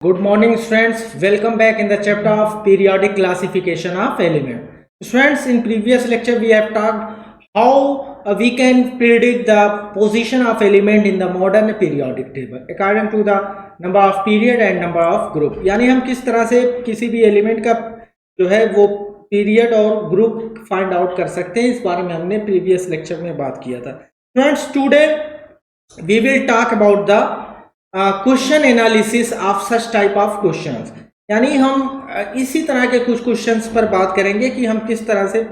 Good morning students, welcome back in the chapter of periodic classification of element. Students, in previous lecture we have talked how we can predict the position of element in the modern periodic table according to the number of period and number of group. यानी हम किस तरह से किसी भी element का जो है वो पीरियड और ग्रुप फाइंड आउट कर सकते हैं, इस बारे में हमने प्रीवियस लेक्चर में बात किया था. Students, today we will talk about the question analysis of such type of questions. यानी हम इसी तरह के कुछ क्वेश्चंस पर बात करेंगे कि हम किस तरह से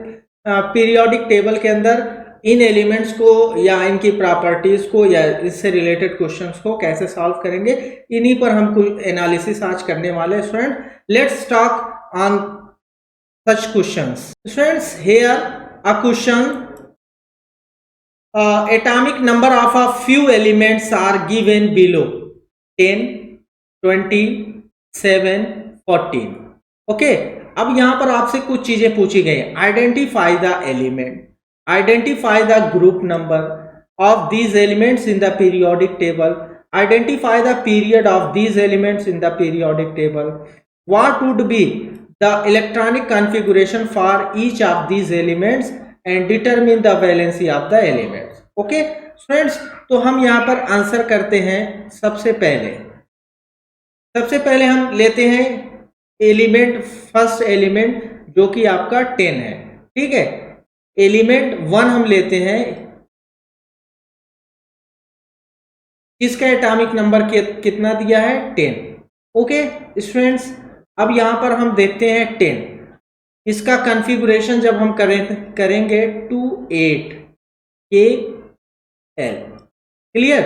पीरियोडिक टेबल के अंदर इन एलिमेंट्स को या इनकी प्रॉपर्टीज को या इससे रिलेटेड क्वेश्चंस को कैसे सॉल्व करेंगे. इन्हीं पर हम कुछ एनालिसिस आज करने वाले हैं. Student, let's talk on such questions. Students, here a question. Atomic number of a few elements are given below: 10, 20, 7, 14. Okay, अब यहां पर आपसे कुछ चीजें पूछी गई. Identify the element, identify the group number of these elements in the periodic table, identify the period of these elements in the periodic table, what would be the electronic configuration for each of these elements and determine the valency of the elements. Okay students, तो हम यहाँ पर answer करते हैं. सबसे पहले हम लेते हैं एलिमेंट, फर्स्ट एलिमेंट जो कि आपका 10 है. ठीक है, एलिमेंट 1 हम लेते हैं. इसका एटॉमिक नंबर कितना दिया है? 10. ओके स्टूडेंट्स, अब यहां पर हम देखते हैं 10. इसका कॉन्फ़िगरेशन जब हम करेंगे 2 8 के एल. क्लियर.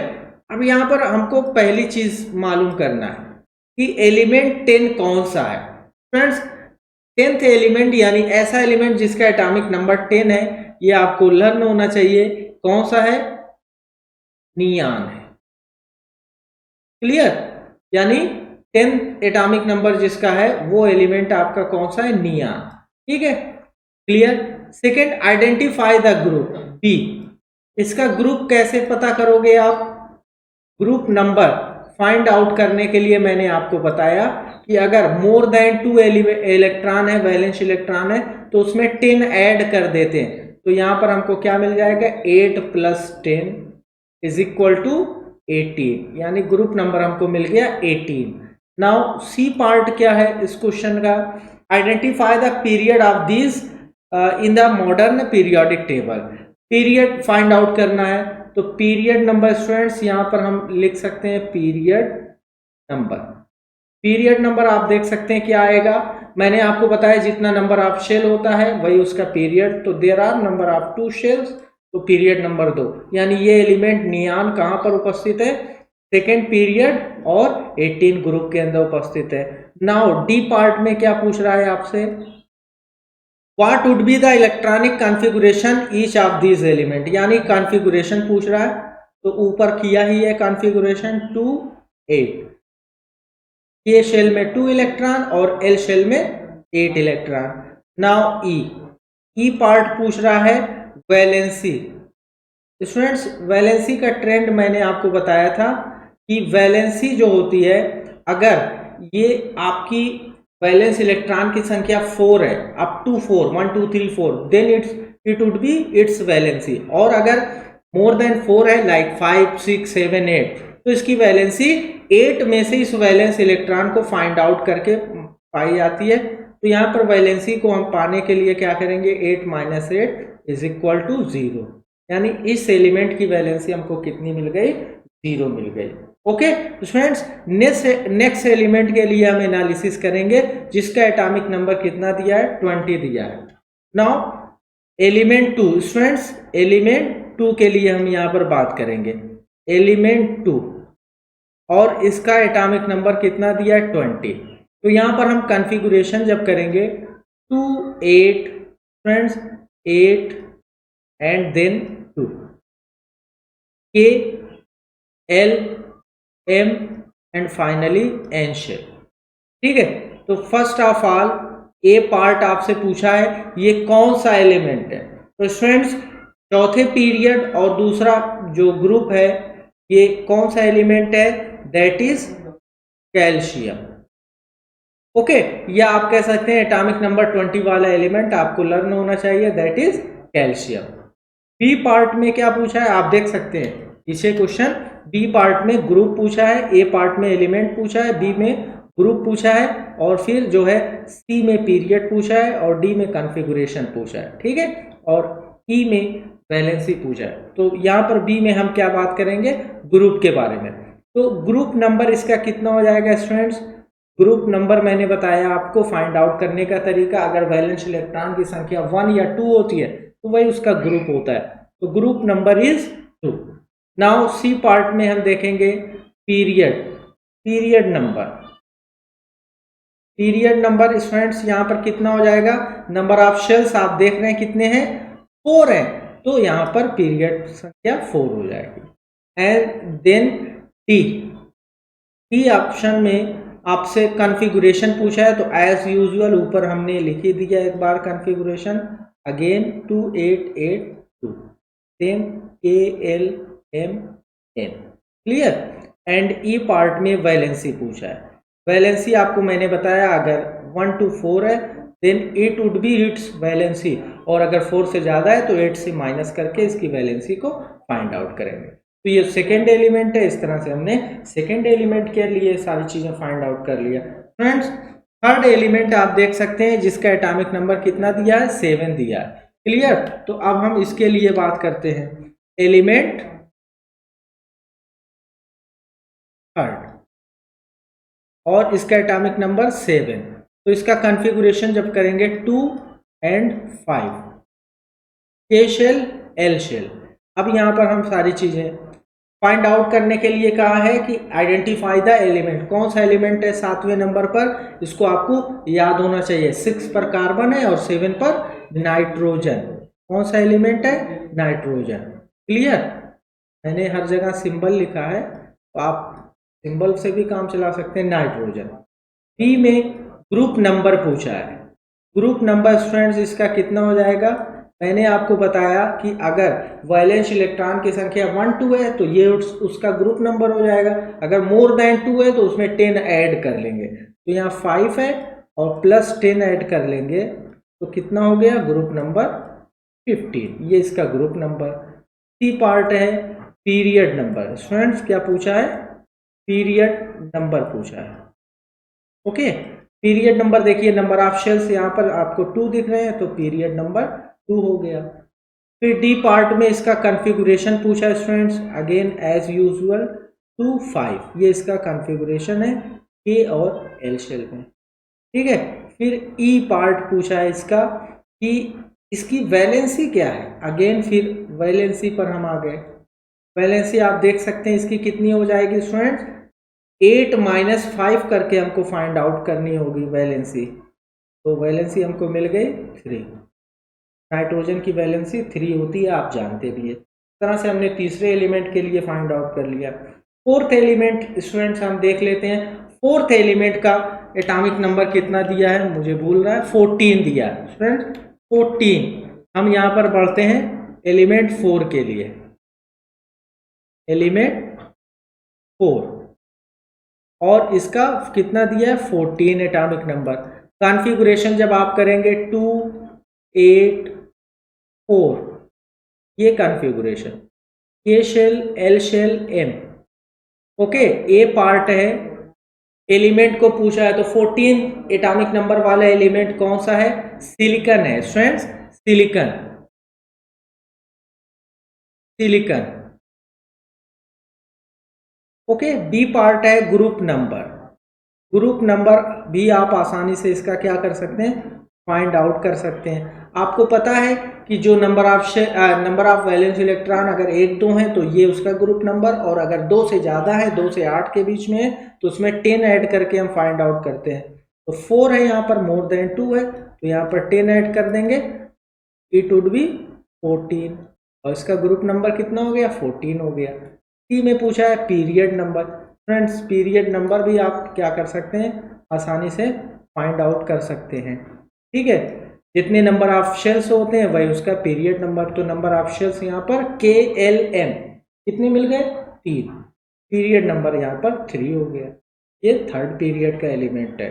अब यहां पर हमको पहली चीज मालूम करना है कि एलिमेंट 10 कौन सा है. फ्रेंड्स, 10th एलिमेंट यानी ऐसा एलिमेंट जिसका एटॉमिक नंबर 10 है, ये आपको लर्न होना चाहिए. कौन सा है? नियान है. क्लियर. यानी 10th एटॉमिक नंबर जिसका है वो एलिमेंट आपका कौन सा है? नियान. ठीक है, clear. Second, identify the group, B. इसका ग्रुप कैसे पता करोगे आप? ग्रुप नंबर फाइंड आउट करने के लिए मैंने आपको बताया कि अगर मोर देन 2 इलेक्ट्रॉन है, वैलेंस इलेक्ट्रॉन है, तो उसमें 10 ऐड कर देते हैं. तो यहां पर हमको क्या मिल जाएगा? 8 + 10 = 18. यानी ग्रुप नंबर हमको मिल गया 18. नाउ सी पार्ट क्या है इस क्वेश्चन का? Identify the period of this in the modern periodic table. Period find out करना है, तो पीरियड नंबर स्टूडेंट्स यहां पर हम लिख सकते हैं पीरियड नंबर. पीरियड नंबर आप देख सकते हैं क्या आएगा. मैंने आपको बताया जितना नंबर ऑफ शेल होता है वही उसका पीरियड. तो there are number of 2 shells, तो पीरियड नंबर 2. यानी ये एलिमेंट नियान कहां पर उपस्थित है? सेकेंड पीरियड और 18 ग्रुप के अंदर उपस्थित है. नाउ डी पार्ट में क्या पूछ रहा है आपसे? What would be the electronic configuration each of these element. यानी कॉन्फ़िगरेशन पूछ रहा है, तो ऊपर किया ही है कॉन्फ़िगरेशन 2 8. के शेल में 2 इलेक्ट्रॉन और एल शेल में 8 इलेक्ट्रॉन. नाउ ई पार्ट पूछ रहा है वैलेंसी. स्टूडेंट्स, वैलेंसी का ट्रेंड मैंने आपको बताया था कि वैलेंसी जो होती है, अगर ये आपकी वैलेंस इलेक्ट्रॉन की संख्या 4 है, up to 4, 1 2 3 4, then it would be its valency. और अगर मोर देन 4 है, लाइक 5 6 7 8, तो इसकी वैलेंसी 8 में से इस वैलेंस इलेक्ट्रॉन को फाइंड आउट करके पाई जाती है. तो यहाँ पर वैलेंसी को हम पाने के लिए क्या करेंगे? 8 - 8 = 0. यानी इस एलिमेंट की वैलेंसी हमको कितनी मिल गई? 0 मिल गई. ओके स्टूडेंट्स, नेक्स्ट एलिमेंट के लिए हम एनालिसिस करेंगे जिसका एटॉमिक नंबर कितना दिया है? 20 दिया है. Now element 2. स्टूडेंट्स, एलिमेंट 2 के लिए हम यहाँ पर बात करेंगे. एलिमेंट 2 और इसका एटॉमिक नंबर कितना दिया है? 20. तो यहाँ पर हम कॉन्फ़िगरेशन जब करेंगे 2 8, friends 8 and then 2, K L M and finally N shell. ठीक है, तो first of all A part आपसे पूछा है ये कौन सा एलिमेंट है. तो स्टूडेंट्स, चौथे पीरियड और दूसरा जो ग्रुप है ये कौन सा एलिमेंट है? That is calcium. ओके, या आप कह सकते हैं एटॉमिक नंबर 20 वाला एलिमेंट आपको लर्न होना चाहिए, that is calcium. B part में क्या पूछा है आप देख सकते हैं इसे क्वेश्चन, बी पार्ट में ग्रुप पूछा है, ए पार्ट में एलिमेंट पूछा है, बी में ग्रुप पूछा है, और फिर जो है सी में पीरियड पूछा है, और डी में कॉन्फ़िगरेशन पूछा है, ठीक है, और ई में वैलेंसी पूछा है। तो यहाँ पर बी में हम क्या बात करेंगे, ग्रुप के बारे में। तो ग्रुप नंबर इसका कितना हो जाएगा स्टूडेंट्स, ग्रुप नंबर मैंने बताया आपको फाइंड आउट करने का तरीका, अगर वैलेंस इलेक्ट्रॉन की संख्या 1 या 2 होती है तो वही उसका ग्रुप होता है, तो group number is 2। Now C part में हम देखेंगे period, period number, period number students यहाँ पर कितना हो जाएगा, नंबर ऑफ शेल्स आप देख रहे हैं कितने हैं, 4 है, तो यहाँ पर पीरियड संख्या 4 हो जाएगी। And then T, T option में आपसे कॉन्फ़िगरेशन पूछा है, तो एज यूजुअल ऊपर हमने लिख ही दिया एक बार configuration, again 2882 same KLMN, clear. And E part में वैलेंसी पूछा है, वैलेंसी आपको मैंने बताया अगर 1 to 4 है then it would be its valency, और अगर 4 से ज़्यादा है तो 8 से माइनस करके इसकी वैलेंसी को फाइंड आउट करेंगे। तो ये सेकेंड एलिमेंट है, इस तरह से हमने सेकेंड एलिमेंट के लिए सारी चीज़ें फाइंड आउट कर लिया। फ्रेंड्स थर्ड एलिमेंट आप देख सकते हैं जिसका एटॉमिक नंबर कितना दिया है, 7 दिया है, क्लियर। तो अब हम इसके लिए बात करते हैं एलिमेंट थर्ड, और इसका एटॉमिक नंबर 7, तो इसका कॉन्फ़िगरेशन जब करेंगे 2 and 5, के शेल एल शेल। अब यहाँ पर हम सारी चीज़ें फाइंड आउट करने के लिए कहा है कि आइडेंटिफाई द एलिमेंट, कौन सा एलिमेंट है 7वें नंबर पर, इसको आपको याद होना चाहिए, 6 पर कार्बन है और 7 पर नाइट्रोजन, कौन सा एलिमेंट है, नाइट्रोजन, क्लियर। मैंने हर जगह सिंबल लिखा है तो आप सिंबल से भी काम चला सकते हैं, नाइट्रोजन। बी में ग्रुप नंबर पूछा है, ग्रुप नंबर स्टूडेंट्स इसका कितना हो जाएगा, मैंने आपको बताया कि अगर वैलेंस इलेक्ट्रॉन की संख्या 1 2 है तो ये उसका ग्रुप नंबर हो जाएगा, अगर मोर देन 2 है तो उसमें 10 ऐड कर लेंगे, तो यहाँ 5 है और प्लस 10 ऐड कर लेंगे तो कितना हो गया, ग्रुप नंबर 15, ये इसका ग्रुप नंबर। सी पार्ट है पीरियड नंबर, स्टूडेंट्स क्या पूछा है, पीरियड नंबर पूछा है, ओके। पीरियड नंबर देखिए, नंबर ऑफ शेल्स यहाँ पर आपको 2 दिख रहे हैं तो पीरियड नंबर 2 हो गया। फिर डी पार्ट में इसका कॉन्फ़िगरेशन पूछा है स्टूडेंट्स, अगेन एज यूजुअल 2 5, ये इसका कॉन्फ़िगरेशन है के और एल शेल में, ठीक है। फिर ई पार्ट पूछा है इसका कि इसकी वैलेंसी क्या है, अगेन फिर वैलेंसी पर हम आ गए, वैलेंसी आप देख सकते हैं इसकी कितनी हो जाएगी स्टूडेंट्स, 8 - 5 करके हमको फाइंड आउट करनी होगी वैलेंसी, तो वैलेंसी हमको मिल गई 3, नाइट्रोजन की वैलेंसी 3 होती है, आप जानते भी है। इस तरह से हमने तीसरे एलिमेंट के लिए फाइंड आउट कर लिया। फोर्थ एलिमेंट स्टूडेंट्स हम देख लेते हैं, फोर्थ एलिमेंट का एटॉमिक नंबर कितना दिया है, मुझे भूल रहा है, 14 दिया है स्टूडेंट, 14। हम यहाँ पर बढ़ते हैं एलिमेंट 4 के लिए, एलिमेंट 4, और इसका कितना दिया है, 14 एटॉमिक नंबर। कॉन्फ़िगरेशन जब आप करेंगे 2 8 4, ये configuration, K shell L shell M, okay. A part है, एलिमेंट को पूछा है तो 14 एटॉमिक नंबर वाला एलिमेंट कौन सा है, सिलिकॉन है friends, silicon, silicon, okay. B part है ग्रुप नंबर, ग्रुप नंबर भी आप आसानी से इसका क्या कर सकते हैं, फाइंड आउट कर सकते हैं। आपको पता है कि जो नंबर ऑफ वैलेंस इलेक्ट्रॉन अगर 1 2 है तो ये उसका ग्रुप नंबर, और अगर 2 से ज़्यादा है, 2 से 8 के बीच में है तो उसमें 10 ऐड करके हम फाइंड आउट करते हैं। तो 4 है यहाँ पर, मोर देन 2 है तो यहाँ पर 10 ऐड कर देंगे, इट वुड बी 14, और इसका ग्रुप नंबर कितना हो गया, 14 हो गया। सी में पूछा है period number, friends period number भी आप क्या कर सकते हैं, आसानी से फाइंड आउट कर सकते हैं, ठीक है। जितने नंबर ऑफ शेल्स होते हैं वही उसका पीरियड नंबर, तो नंबर ऑफ शेल्स यहाँ पर KLM कितने मिल गए, 3, पीरियड नंबर यहाँ पर 3 हो गया। ये थर्ड पीरियड का एलिमेंट है।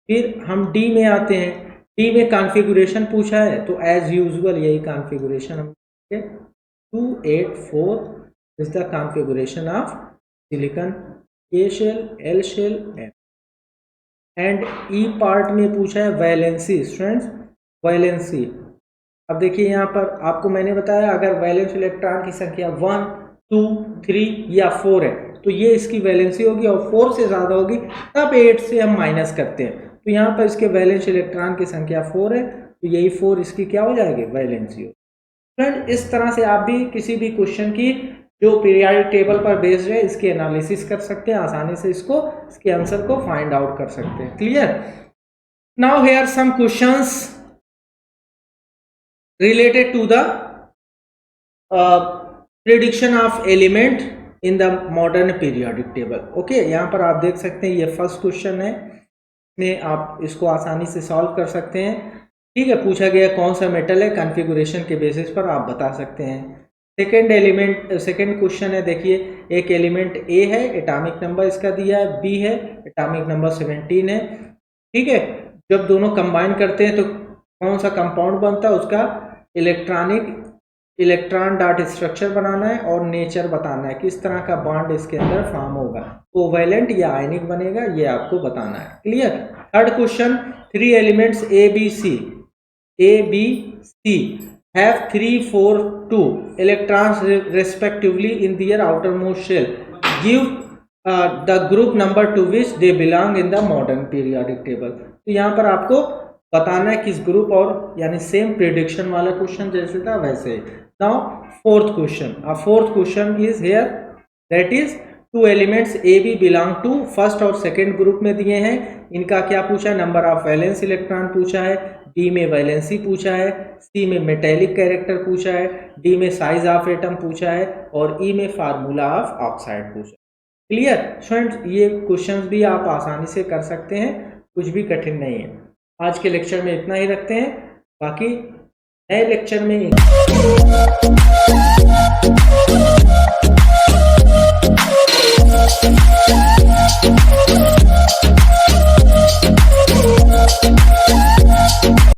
फिर हम डी में आते हैं। डी में कॉन्फ़िगरेशन पूछा है तो एज यूजुअल यही कॉन्फ़िगरेशन हम 284 is the configuration of silicon A shell, L shell, M. And E part में पूछा है वैलेंसी स्टूडेंट्स, वैलेंसी। अब देखिए यहाँ पर आपको मैंने बताया अगर वैलेंस इलेक्ट्रॉन की संख्या 1, 2, 3 या 4 है तो ये इसकी वैलेंसी होगी, और 4 से ज़्यादा होगी तब 8 से हम माइनस करते हैं। तो यहाँ पर इसके वैलेंस इलेक्ट्रॉन की संख्या 4 है तो यही 4 इसकी क्या हो जाएगी, वैलेंसी हो। फ्रेंड इस तरह से आप भी किसी भी क्वेश्चन की जो पीरियोडिक टेबल पर बेस्ड है इसकी एनालिसिस कर सकते हैं, आसानी से इसके आंसर को फाइंड आउट कर सकते हैं। Clear. Now here some questions related to the prediction of element in the modern periodic table। Okay, यहाँ पर आप देख सकते हैं ये फर्स्ट क्वेश्चन है, में आप इसको आसानी से सॉल्व कर सकते हैं। ठीक है, पूछा गया कौन सा मेटल है, कॉन्फ़िगरेशन के बेसिस पर आप बता सकते हैं। सेकेंड क्वेश्चन है, देखिए एक एलिमेंट ए है, एटॉमिक नंबर इसका दिया है, बी है, एटॉमिक नंबर 17 है। ठीक है, जब दोनों कंबाइन करते हैं तो कौन सा कंपाउंड बनता है, उसका इलेक्ट्रॉन डॉट स्ट्रक्चर बनाना है और नेचर बताना है, किस तरह का बॉन्ड इसके अंदर फॉर्म होगा, कोवैलेंट या आयनिक बनेगा, ये आपको बताना है। Clear. Third question, 3 elements A B C have 3, 4, 2 electrons respectively in their outermost shell. Give the group number to which they belong in the modern periodic table। तो यहाँ पर आपको बताना है किस ग्रुप, और यानी सेम प्रेडिक्शन वाला क्वेश्चन जैसे था वैसे। Now fourth question is here, that is 2 elements A B belong to first और सेकेंड ग्रुप में दिए हैं। इनका क्या पूछा है, नंबर ऑफ वैलेंस इलेक्ट्रॉन पूछा है, डी में वैलेंसी पूछा है, सी में मेटेलिक कैरेक्टर पूछा है, डी में साइज ऑफ एटम पूछा है, और ई में फार्मूला ऑफ ऑक्साइड पूछा है। क्लियर स्टूडेंट्स, ये क्वेश्चंस भी आप आसानी से कर सकते हैं, कुछ भी कठिन नहीं है। आज के लेक्चर में इतना ही रखते हैं, बाकी नए लेक्चर में